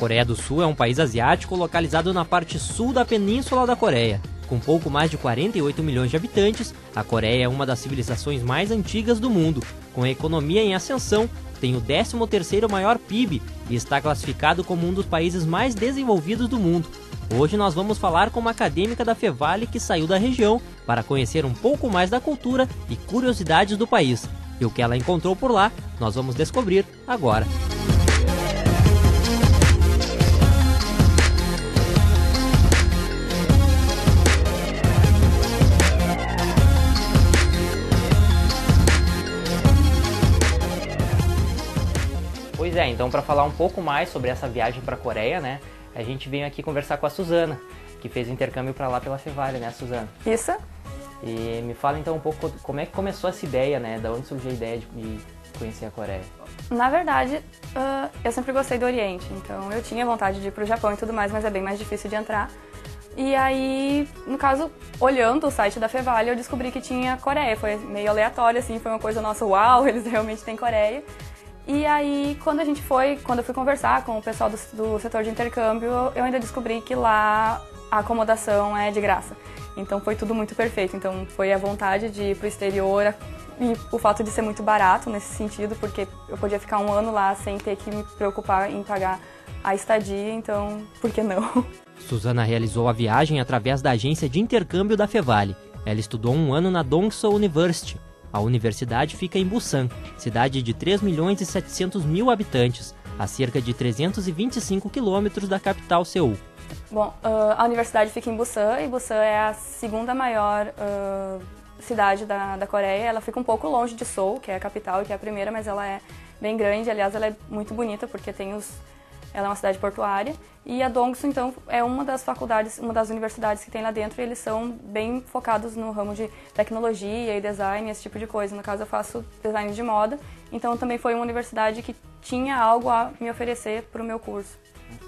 Coreia do Sul é um país asiático localizado na parte sul da Península da Coreia. Com pouco mais de 48 milhões de habitantes, a Coreia é uma das civilizações mais antigas do mundo. Com a economia em ascensão, tem o 13º maior PIB e está classificado como um dos países mais desenvolvidos do mundo. Hoje nós vamos falar com uma acadêmica da Fevale que saiu da região para conhecer um pouco mais da cultura e curiosidades do país. E o que ela encontrou por lá, nós vamos descobrir agora. Pois é, então para falar um pouco mais sobre essa viagem para a Coreia, né, a gente veio aqui conversar com a Suzana, que fez o intercâmbio para lá pela Fevale, né, Suzana? Isso. E me fala então um pouco como é que começou essa ideia, né, da onde surgiu a ideia de conhecer a Coreia? Na verdade, eu sempre gostei do Oriente, então eu tinha vontade de ir para o Japão e tudo mais, mas é bem mais difícil de entrar. E aí, no caso, olhando o site da Fevale, eu descobri que tinha Coreia. Foi meio aleatório, assim, foi uma coisa nossa, uau, eles realmente têm Coreia. E aí, quando eu fui conversar com o pessoal do setor de intercâmbio, eu ainda descobri que lá a acomodação é de graça. Então foi tudo muito perfeito. Então foi a vontade de ir para o exterior e o fato de ser muito barato nesse sentido, porque eu podia ficar um ano lá sem ter que me preocupar em pagar a estadia, então por que não? Suzana realizou a viagem através da agência de intercâmbio da Fevale. Ela estudou um ano na Dongseo University. A universidade fica em Busan, cidade de 3.700.000 habitantes, a cerca de 325 quilômetros da capital Seul. Bom, a universidade fica em Busan, e Busan é a segunda maior cidade da Coreia. Ela fica um pouco longe de Seul, que é a capital, que é a primeira, mas ela é bem grande. Aliás, ela é muito bonita, porque ela é uma cidade portuária. E a Dongseo, então, é uma das universidades que tem lá dentro, e eles são bem focados no ramo de tecnologia e design, esse tipo de coisa. No caso, eu faço design de moda, então também foi uma universidade que tinha algo a me oferecer para o meu curso.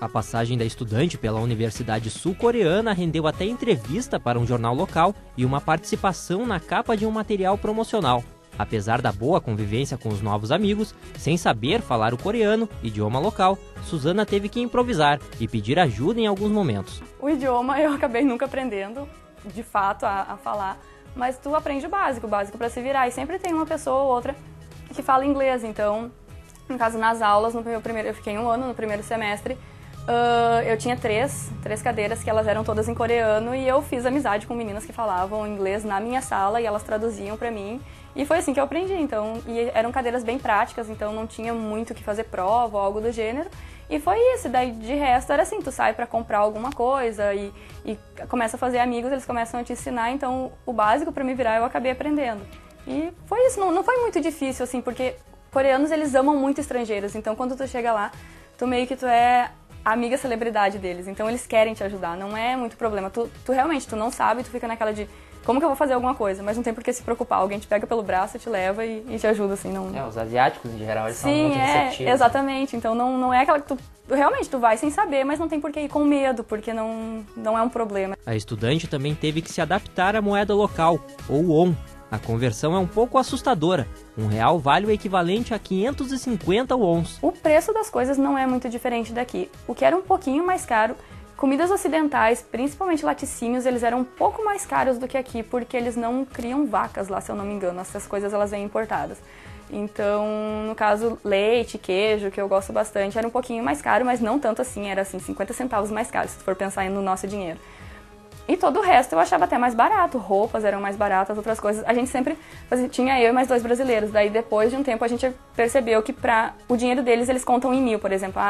A passagem da estudante pela Universidade Sul-Coreana rendeu até entrevista para um jornal local e uma participação na capa de um material promocional. Apesar da boa convivência com os novos amigos, sem saber falar o coreano, idioma local, Suzana teve que improvisar e pedir ajuda em alguns momentos. O idioma eu acabei nunca aprendendo, de fato, a falar, mas tu aprende o básico para se virar, e sempre tem uma pessoa ou outra que fala inglês. Então, no caso, nas aulas, eu fiquei um ano no primeiro semestre, eu tinha três cadeiras que elas eram todas em coreano, e eu fiz amizade com meninas que falavam inglês na minha sala e elas traduziam para mim. E foi assim que eu aprendi, então, e eram cadeiras bem práticas, então não tinha muito que fazer prova ou algo do gênero. E foi isso, daí de resto era assim, tu sai pra comprar alguma coisa e começa a fazer amigos, eles começam a te ensinar, então o básico pra me virar eu acabei aprendendo. E foi isso, não foi muito difícil, assim, porque coreanos eles amam muito estrangeiros, então quando tu chega lá, tu meio que tu é a amiga celebridade deles, então eles querem te ajudar, não é muito problema. Tu realmente, tu não sabe, tu fica naquela de como que eu vou fazer alguma coisa, mas não tem por que se preocupar, alguém te pega pelo braço, te leva e te ajuda, assim, não... Os asiáticos, em geral, eles são muito receptivos. Sim, exatamente, então não é aquela que realmente tu vai sem saber, mas não tem por que ir com medo, porque não é um problema. A estudante também teve que se adaptar à moeda local, ou won. A conversão é um pouco assustadora. R$1 vale o equivalente a 550 wons. O preço das coisas não é muito diferente daqui. O que era um pouquinho mais caro, comidas ocidentais, principalmente laticínios, eles eram um pouco mais caros do que aqui, porque eles não criam vacas lá, se eu não me engano. Essas coisas elas vêm importadas. Então, no caso, leite, queijo, que eu gosto bastante, era um pouquinho mais caro, mas não tanto assim, era assim 50 centavos mais caro, se tu for pensar no nosso dinheiro. E todo o resto eu achava até mais barato, roupas eram mais baratas, outras coisas. A gente sempre tinha eu e mais 2 brasileiros, daí depois de um tempo a gente percebeu que para o dinheiro deles eles contam em 1.000, por exemplo.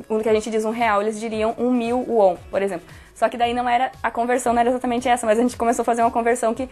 O que a gente diz R$1, eles diriam 1.000 won, por exemplo. Só que daí a conversão não era exatamente essa, mas a gente começou a fazer uma conversão que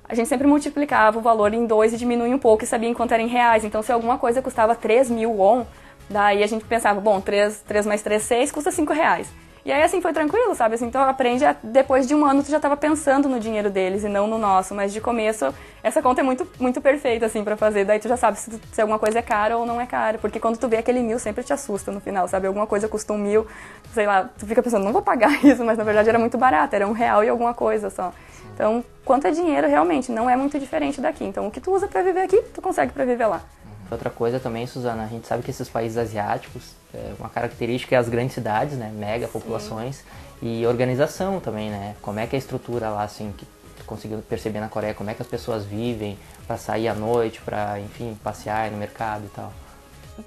a gente sempre multiplicava o valor em 2 e diminuía um pouco e sabia em quanto era em reais. Então se alguma coisa custava 3.000 won, daí a gente pensava, bom, 3 mais 3, 6, custa R$5. E aí, assim, foi tranquilo, sabe? Assim, então, aprende, depois de um ano, tu já estava pensando no dinheiro deles e não no nosso. Mas, de começo, essa conta é muito, muito perfeita, assim, pra fazer. Daí, tu já sabe se alguma coisa é cara ou não é cara. Porque quando tu vê aquele 1.000, sempre te assusta no final, sabe? Alguma coisa custa 1.000, sei lá, tu fica pensando, não vou pagar isso. Mas, na verdade, era muito barato, era R$1 e alguma coisa só. Então, quanto é dinheiro, realmente, não é muito diferente daqui. Então, o que tu usa pra viver aqui, tu consegue pra viver lá. Outra coisa também, Suzana, a gente sabe que esses países asiáticos, uma característica é as grandes cidades, né, mega populações, e organização também, né, como é que é a estrutura lá, assim, que tu conseguiu perceber na Coreia, como é que as pessoas vivem para sair à noite, para, enfim, passear no mercado e tal.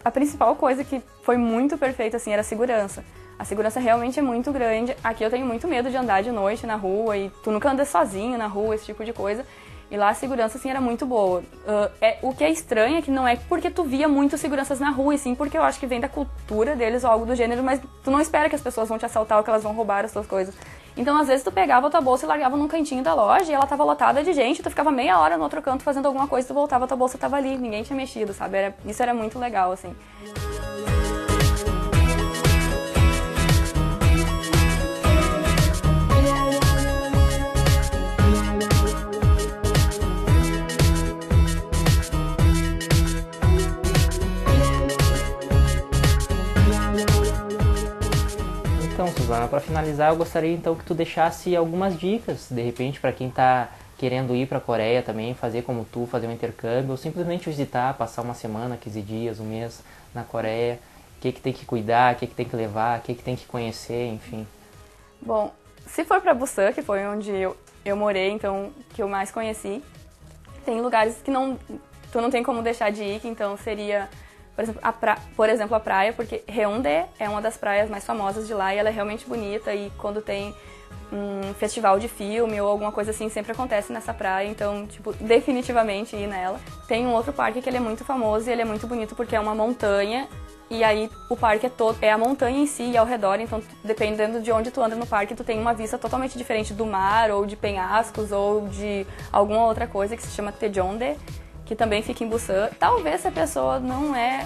A principal coisa que foi muito perfeita, assim, era a segurança. A segurança realmente é muito grande. Aqui eu tenho muito medo de andar de noite na rua e tu nunca anda sozinho na rua, esse tipo de coisa. E lá a segurança, assim, era muito boa. O que é estranho é que não é porque tu via muito seguranças na rua, e sim porque eu acho que vem da cultura deles ou algo do gênero, mas tu não espera que as pessoas vão te assaltar ou que elas vão roubar as tuas coisas. Então, às vezes, tu pegava a tua bolsa e largava num cantinho da loja e ela tava lotada de gente, tu ficava meia hora no outro canto fazendo alguma coisa, tu voltava, a tua bolsa tava ali, ninguém tinha mexido, sabe? Isso era muito legal, assim. Então, Suzana, para finalizar, eu gostaria então que tu deixasse algumas dicas, de repente, para quem está querendo ir para a Coreia também, fazer como tu, fazer um intercâmbio, ou simplesmente visitar, passar uma semana, 15 dias, um mês na Coreia, o que tem que cuidar, o que tem que levar, o que tem que conhecer, enfim. Bom, se for para Busan, que foi onde eu morei, então, que eu mais conheci, tem lugares que tu não tem como deixar de ir, que então seria... Por exemplo, a praia, porque Haeundae é uma das praias mais famosas de lá e ela é realmente bonita, e quando tem um festival de filme ou alguma coisa assim, sempre acontece nessa praia, então, tipo, definitivamente ir nela. Tem um outro parque que ele é muito famoso e ele é muito bonito porque é uma montanha, e aí o parque é a montanha em si e ao redor, então dependendo de onde tu anda no parque, tu tem uma vista totalmente diferente do mar ou de penhascos ou de alguma outra coisa que se chama Daejeondae, que também fica em Busan. Talvez se a pessoa não é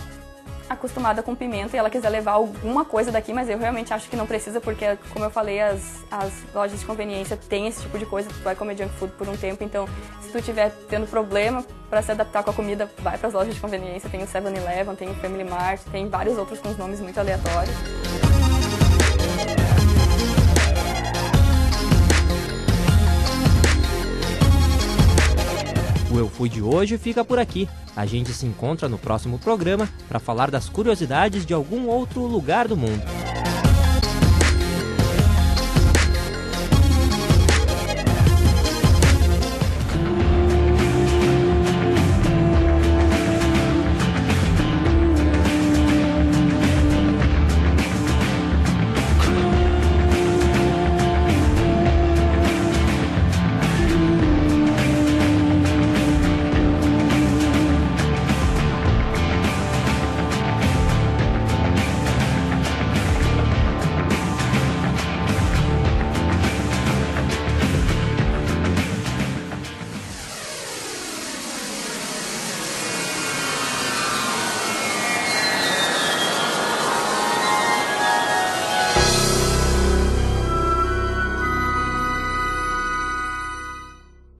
acostumada com pimenta e ela quiser levar alguma coisa daqui, mas eu realmente acho que não precisa, porque, como eu falei, as lojas de conveniência têm esse tipo de coisa, tu vai comer junk food por um tempo, então se tu estiver tendo problema para se adaptar com a comida, vai para as lojas de conveniência, tem o 7-Eleven, tem o Family Mart, tem vários outros com os nomes muito aleatórios. O Eu Fui de hoje fica por aqui. A gente se encontra no próximo programa para falar das curiosidades de algum outro lugar do mundo.